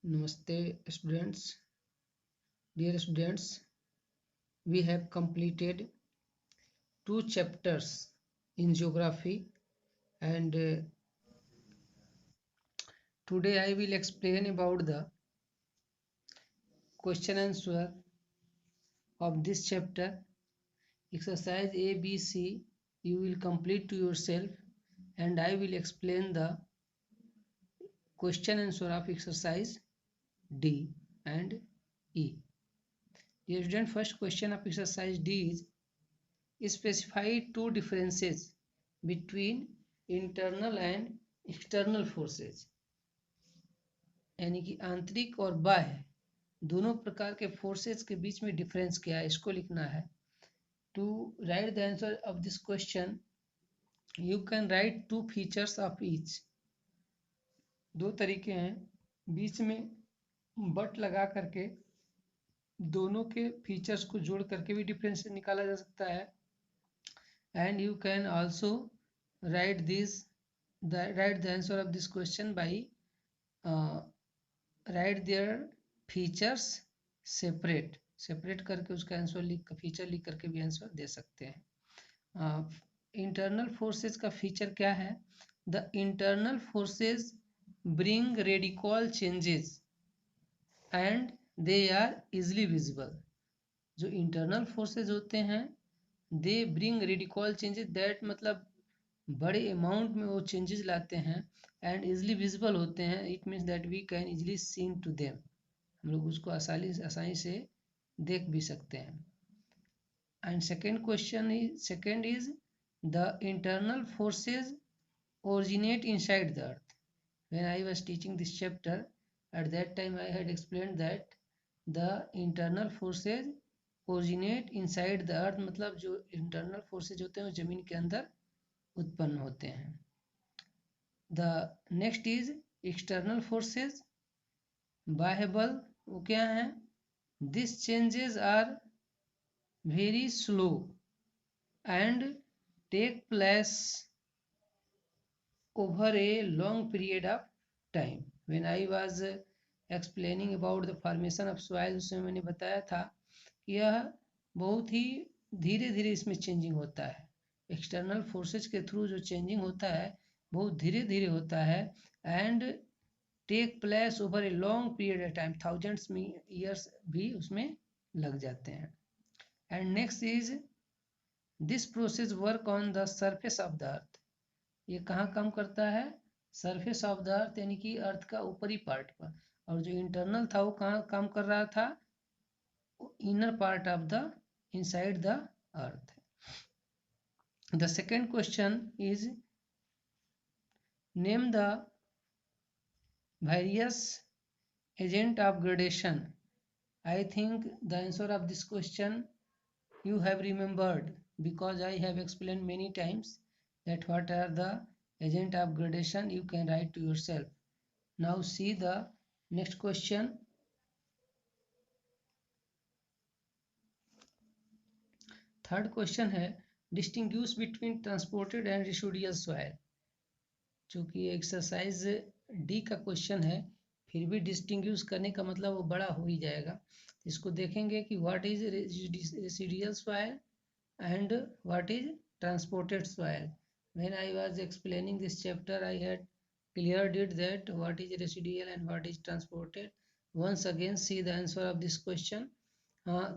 Namaste students, dear students, we have completed two chapters in geography and today I will explain about the question answer of this chapter. Exercise A, B, C you will complete to yourself and I will explain the question answer of exercise D and E. Dear student, first question of exercise D is specify two differences between internal and external forces, यानी कि आंतरिक और बाह्य दोनों प्रकार के forces के बीच में डिफरेंस क्या है, इसको लिखना है. To write the answer of this question you can write two features of each. दो तरीके हैं, बीच में बट लगा करके दोनों के फीचर्स को जोड़ करके भी डिफरेंस निकाला जा सकता है. And you can also write the answer of this question by write their features separate करके उसका आंसर फीचर लिख करके भी आंसर दे सकते हैं. इंटरनल फोर्सेस का फीचर क्या है? The internal forces bring radical changes and they are easily visible. जो इंटरनल फोर्सेस होते हैं they bring radical changes, that मतलब बड़े अमाउंट में वो चेंजेस लाते हैं एंड इजिली विजिबल होते हैं. It means that we can easily seen to them, हम लोग उसको आसानी से देख भी सकते हैं. And second is the internal forces originate inside the earth. When I was teaching this chapter at that time I had explained that the internal forces originate inside the earth, मतलब जो इंटरनल फोर्सेज होते हैं वो जमीन के अंदर उत्पन्न होते हैं. The next is external forces. बाह्य बल वो क्या है? This changes are very slow and take place over a long period of time. When I was explaining about the formation of soil, उसमें मैंने बताया था कि यह बहुत ही धीरे धीरे इसमें चेंजिंग होता है. एक्सटर्नल फोर्सेज के थ्रू जो चेंजिंग होता है बहुत धीरे धीरे होता है and take place over a long period of time, thousands years भी उसमें लग जाते हैं. And next is this process work on the surface of the earth. ये कहाँ काम करता है? सरफेस ऑफ द अर्थ, यानी कि अर्थ का ऊपरी पार्ट पर. और जो इंटरनल था वो कहाँ काम कर रहा था? Inner part of the inside the earth. The second question is name the various agent of gradation. I think the answer of this question you have remembered because I have explained many times that what are the agent of gradation. You can write to yourself. Now see the next question. Third question है distinguish between transported and residual soil. चूँकि exercise D का question है फिर भी distinguish करने का मतलब वो बड़ा हो ही जाएगा. इसको देखेंगे कि what is residual soil and what is transported soil. When I was explaining this chapter I had cleared it that what is residual and what is transported. Once again see the answer of this question.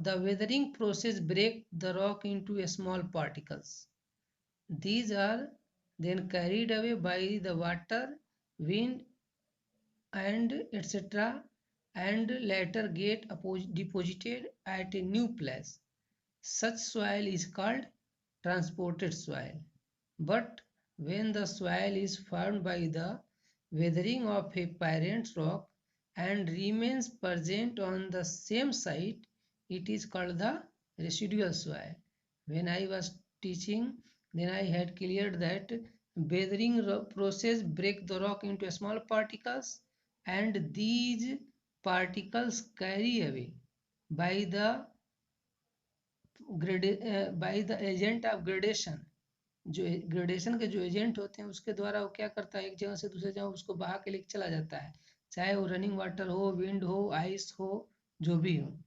The weathering process break the rock into small particles. These are then carried away by the water, wind and etc. and later get deposited at a new place. Such soil is called transported soil. But when the soil is formed by the weathering of a parent rock and remains present on the same site, it is called the residual soil. When I was teaching, then I had cleared that weathering process break the rock into small particles and these particles carry away by the agent of gradation. जो gradation के जो agent होते हैं उसके द्वारा वो क्या करता है, एक जगह से दूसरी जगह उसको बहा के लेके चला जाता है. चाहे वो रनिंग वाटर हो, विंड हो, आइस हो, जो भी हो,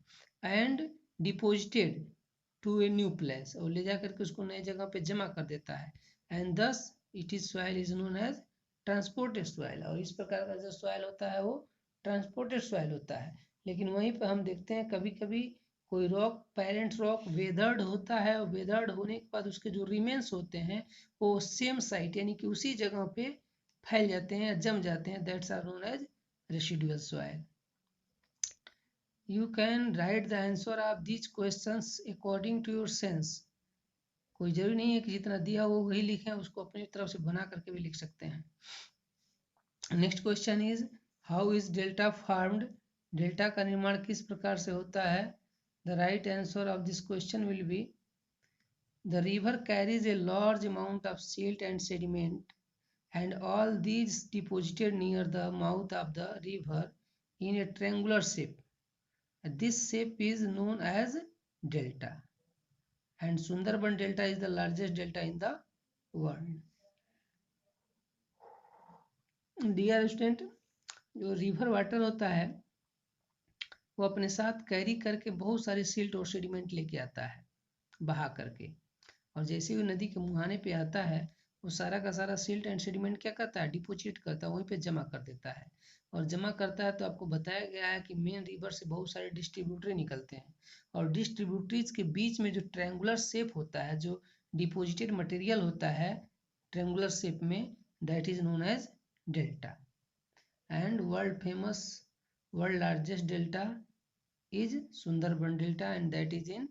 and deposited to a new place, और ले जा करके उसको नई जगह पे जमा कर देता है, and thus it is soil is known as transported soil, और इस प्रकार का जो सॉइल होता है वो ट्रांसपोर्टेड सॉइल होता है। लेकिन वहीं पर हम देखते हैं कभी कभी कोई रॉक, पेरेंट रॉक वेदर्ड होता है, और वेदर्ड होने के बाद उसके जो रिमेन्स होते हैं वो सेम साइट यानी कि उसी जगह पे फैल जाते हैं, जम जाते हैं, that's are known as residual soil. You can write the answer of these questions according to your sense. कोई जरूरी नहीं है कि जितना दिया हो वही लिखें, उसको अपनी तरफ से बना करके भी लिख सकते हैं। Next question is how is delta formed, delta का निर्माण किस प्रकार से होता है। The right answer of this question will be the river carries a large amount of silt and sediment and all these deposited near the mouth of the river in a triangular shape. This shape is known as delta, and Sundarban delta is the largest delta in the world. Dear student, जो river water होता है वो अपने साथ carry करके बहुत सारे silt और सेडिमेंट लेके आता है बहा करके, और जैसे ही नदी के मुहाने पे आता है वो सारा का सारा सिल्ट एंड सेडिमेंट क्या करता है, डिपोजिट करता है, वहीं पे जमा कर देता है। और जमा करता है तो आपको बताया गया है कि मेन रिवर से बहुत सारे डिस्ट्रीब्यूटरी निकलते हैं, और डिस्ट्रीब्यूटरीज के बीच में जो ट्रायंगुलर शेप होता है, जो डिपोजिटेड मटेरियल होता है ट्रायंगुलर शेप में, that is known as delta. And world largest delta is Sundarban Delta, and that is in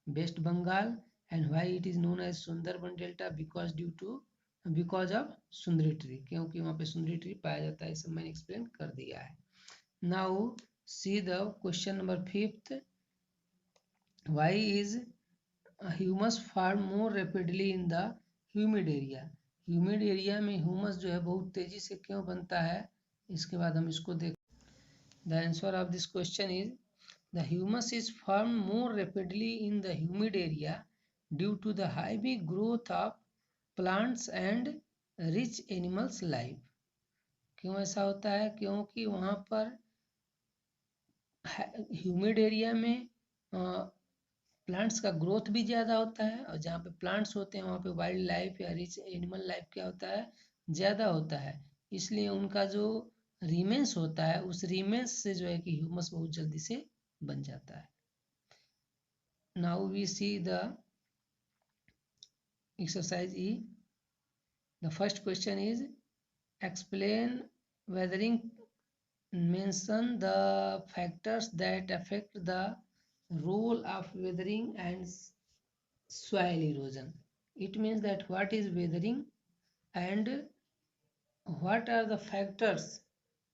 West Bengal. And why it is known as Sundarban Delta? Because of Sundari tree, क्योंकि वहाँ पे सुंदरी tree पाया जाता है, सब मैंने explain कर दिया है। Now see the question number 5th. Why is humus form more rapidly in the humid area? humid area में humus जो है बहुत तेजी से क्यों बनता है, इसके बाद हम इसको देख। The answer of this question is the humus is formed more rapidly in the humid area due to the high growth of plants and rich animals life. क्यों ऐसा होता है, क्योंकि वहाँ पर ह्यूमिड एरिया में प्लांट्स का ग्रोथ भी ज़्यादा होता है, और जहाँ पे प्लांट्स होते हैं वहाँ पे वाइल्ड लाइफ या रिच एनिमल लाइफ क्या होता है, ज़्यादा होता है, इसलिए उनका जो रीमेंस होता है उस रीमेंस से जो है कि ह्यूमस बहुत जल्दी से बन जाता है। Now we see the exercise E. The first question is explain weathering. Mention the factors that affect the role of weathering and soil erosion. It means that what is weathering and what are the factors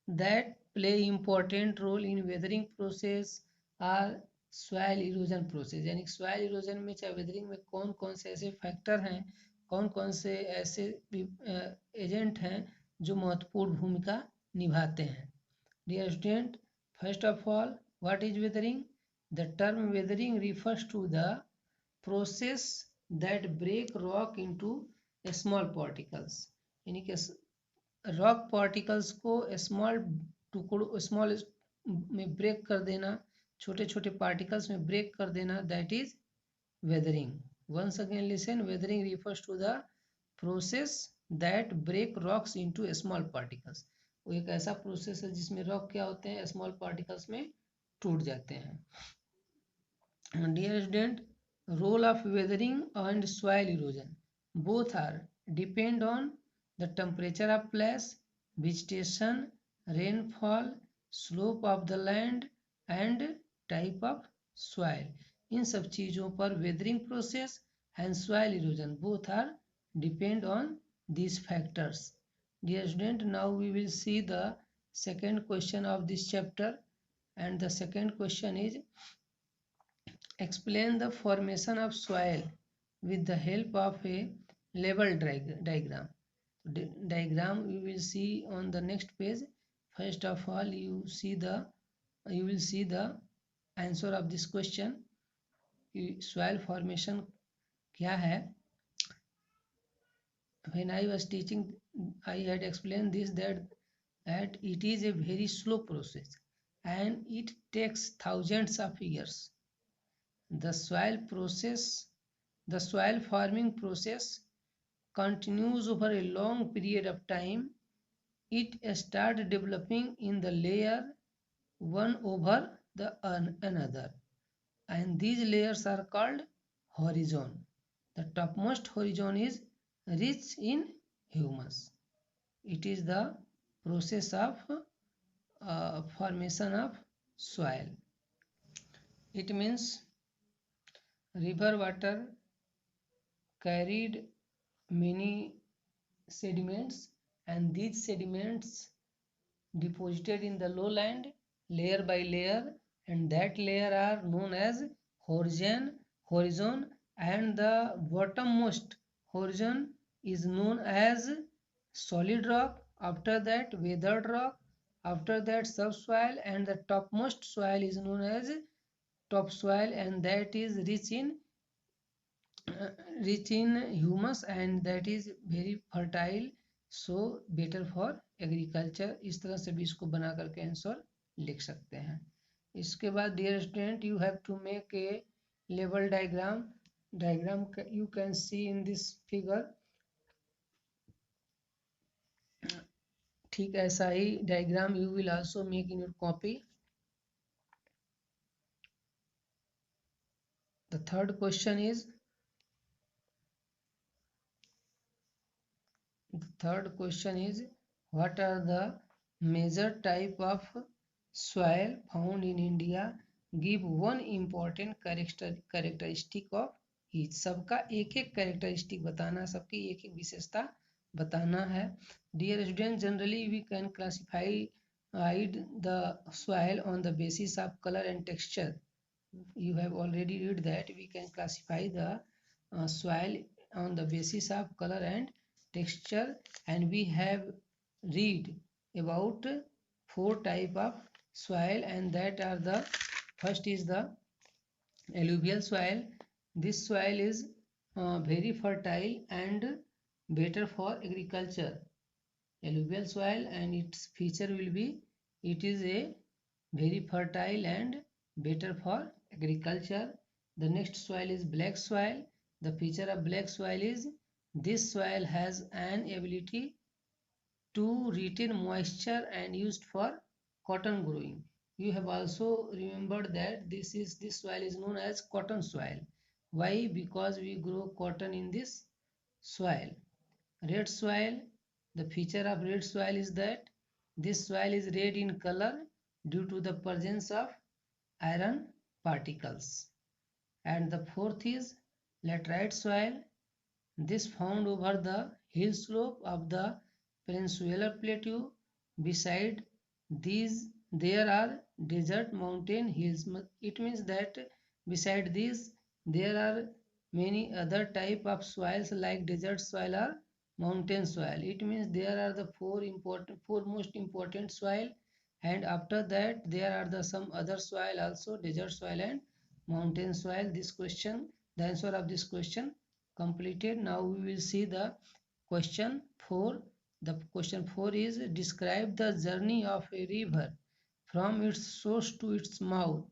that play important role in weathering process or soil erosion process। यानी soil erosion में चाहे weathering में कौन कौन से ऐसे factor हैं, कौन कौन से ऐसे एजेंट हैं जो महत्वपूर्ण भूमिका निभाते हैं। Dear student, first of all, what is weathering? The term weathering refers to the process that break rock into small particles, यानी कि रॉक पार्टिकल्स को स्मॉल में ब्रेक कर देना, छोटे छोटे पार्टिकल्स में ब्रेक कर देना, that is weathering. Once again listen, weathering refers to the process that break rocks into small particles. वो एक ऐसा प्रोसेस है जिसमें रॉक क्या होते हैं, स्मॉल पार्टिकल्स में टूट जाते हैं। Dear student, role of weathering and soil erosion both are depend on the temperature of place, vegetation, rainfall, slope of the land and type of soil. इन सब चीज़ों पर weathering process and soil erosion both are depend on these factors. Dear student, now we will see the second question of this chapter, and the second question is explain the formation of soil with the help of a level diagram. Diagram you will see on the next page. First of all you will see the answer of this question, soil formation क्या है। When I was teaching I had explained this, that and it is a very slow process and it takes thousands of years. The soil forming process continues over a long period of time. It starts developing in the layer one over the another, and these layers are called horizon. The topmost horizon is rich in humus. It is the process of formation of soil. It means river water carried many sediments, and these sediments deposited in the lowland layer by layer, and that layer are known as horizon, and the bottommost horizon is known as solid rock, after that weathered rock, after that subsoil, and the topmost soil is known as topsoil, and that is rich in humus, and that is very fertile, so better for agriculture. इस तरह से भी इसको बना करके answer लिख सकते हैं. इसके बाद dear student you have to make a level diagram you can see in this figure. ठीक ऐसा ही diagram you will also make in your copy. The third question is what are the major type of soil found in India? Give one important characteristic of each. सबका एक एक characteristic बताना, सबकी एक एक विशेषता बताना है. Dear students, generally we can classify the soil on the basis of color and texture. You have already read that we can classify the soil on the basis of color and texture, and we have read about 4 type of soil, and that are the first is the alluvial soil. This soil is very fertile and better for agriculture. Alluvial soil, and its feature will be it is a very fertile and better for agriculture. The next soil is black soil. The feature of black soil is this soil has an ability to retain moisture and used for cotton growing. You have also remembered that this soil is known as cotton soil. Why? Because we grow cotton in this soil. Red soil. The feature of red soil is that this soil is red in color due to the presence of iron particles. And the fourth is laterite soil. This found over the hill slope of the peninsular plateau. Beside these there are desert mountain hills. It means that beside these there are many other type of soils like desert soil or mountain soil. It means there are the four most important soil, and after that there are the some other soil also, desert soil and mountain soil. The answer of this question completed. Now we will see the question 4. The question 4 is describe the journey of a river from its source to its mouth.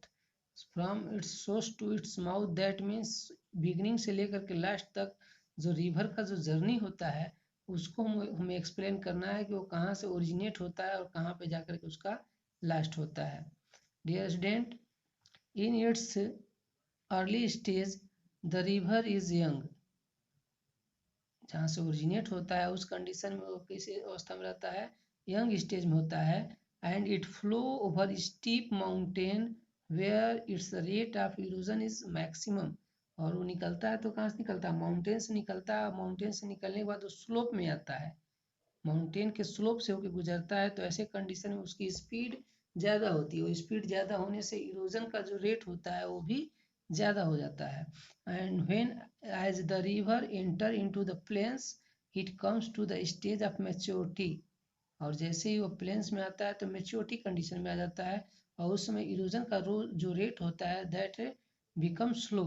From its source to its mouth, that means beginning से लेकर के last तक जो river का जो journey होता है उसको हमें एक्सप्लेन करना है कि वो कहाँ से ओरिजिनेट होता है और कहाँ पे जाकर के उसका लास्ट होता है. Dear student, in its early stage the river is young. जहाँ से ओरिजिनेट होता है उस कंडीशन में वो किस अवस्था में रहता है? यंग स्टेज में होता है. And it flow over steep mountain where its rate of erosion is maximum. और वो निकलता है तो कहाँ से निकलता है? माउंटेन से निकलता है. माउंटेन से निकलने के बाद वो स्लोप में आता है, माउंटेन के स्लोप से होकर गुजरता है. तो ऐसे कंडीशन में उसकी स्पीड ज़्यादा होती है. वो स्पीड ज़्यादा होने से इरोजन का जो रेट होता है वो भी ज़्यादा हो जाता है. And when as the river enter into the plains it comes to the stage of maturity. और जैसे ही वो प्लेन्स में आता है तो मैच्योरिटी कंडीशन में आ जाता है, और उस समय इरोजन का जो रेट होता है दैट बिकम स्लो,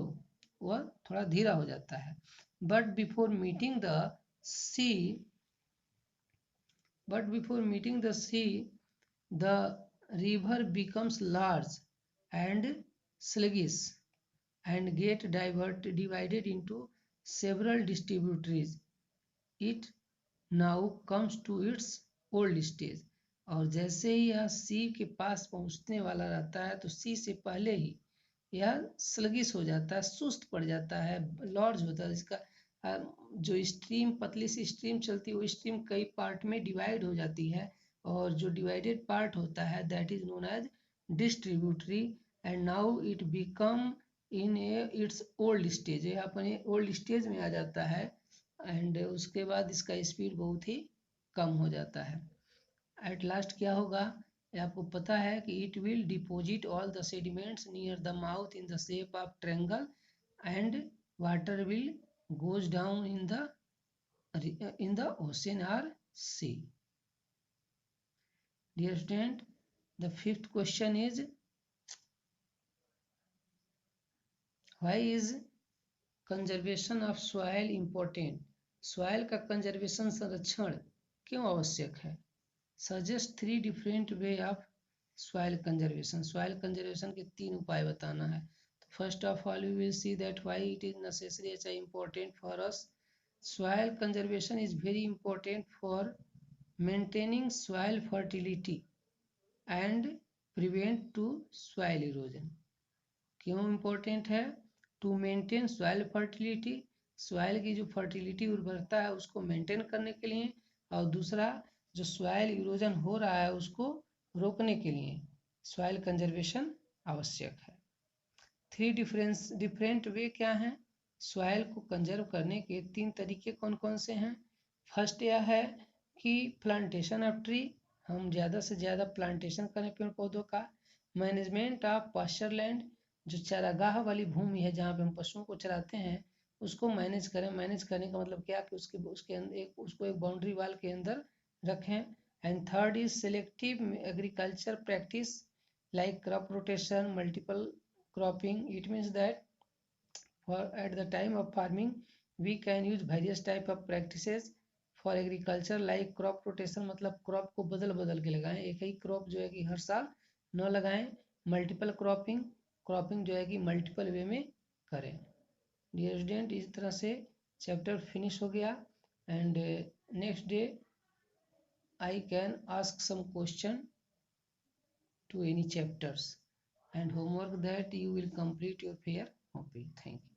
वह थोड़ा धीरा हो जाता है. But before meeting the sea but before meeting the sea, the river becomes large and sluggish and divided into several distributaries. It now comes to its old stage. और जैसे ही यह सी के पास पहुंचने वाला रहता है तो सी से पहले ही यह स्लगिश हो जाता है, सुस्त पड़ जाता है, लॉर्ज होता है। इसका जो स्ट्रीम, पतली सी स्ट्रीम चलती है, वो स्ट्रीम कई पार्ट में डिवाइड हो जाती है और जो डिवाइडेड पार्ट होता है that is known as distributary and now it become in its old stage. यह अपने ओल्ड स्टेज में आ जाता है एंड उसके बाद इसका स्पीड बहुत ही कम हो जाता है। एट लास्ट क्या होगा, ये आपको पता है कि it will deposit all the sediments near the mouth in the shape of triangle and water will goes down in the ocean और sea. Dear student, the fifth question is why is conservation of soil important. Soil का conservation, संरक्षण क्यों आवश्यक है। Suggest 3 different way of soil conservation. Soil conservation के 3 उपाय बताना है। तो first of all we will see that why it is necessary, it's important for us. Soil conservation is very important for maintaining soil fertility and prevent to soil erosion. क्यों important है? To maintain soil fertility, soil की जो fertility उर्वरता है उसको maintain करने के लिए, और दूसरा जो सॉइल इरोजन हो रहा है उसको रोकने के लिए सॉइल कंजर्वेशन आवश्यक है। 3 डिफरेंट वे क्या हैं सॉइल को कंजर्व करने के? 3 तरीके कौन कौन से हैं? फर्स्ट यह है कि प्लांटेशन ऑफ ट्री, हम ज़्यादा से ज़्यादा प्लांटेशन करें पेड़ पौधों का। मैनेजमेंट ऑफ पास्चर लैंड, जो चारागाह वाली भूमि है जहाँ पे हम पशुओं को चराते हैं उसको मैनेज करें। मैनेज करने का मतलब क्या कि उसके अंदर उसको एक बाउंड्री वाल के अंदर रखें। And third is selective agriculture practice like crop rotation, multiple cropping. It means that for at the time of farming we can use various type of practices for agriculture like crop rotation, मतलब crop को बदल बदल के लगाएं, एक ही crop जो है कि हर साल न लगाएं। मल्टीपल क्रॉपिंग, क्रॉपिंग जो है कि मल्टीपल वे में करें। डियर स्टूडेंट, इस तरह से चैप्टर फिनिश हो गया and next day I can ask some question to any chapters and homework that you will complete your fair copy. Thank you.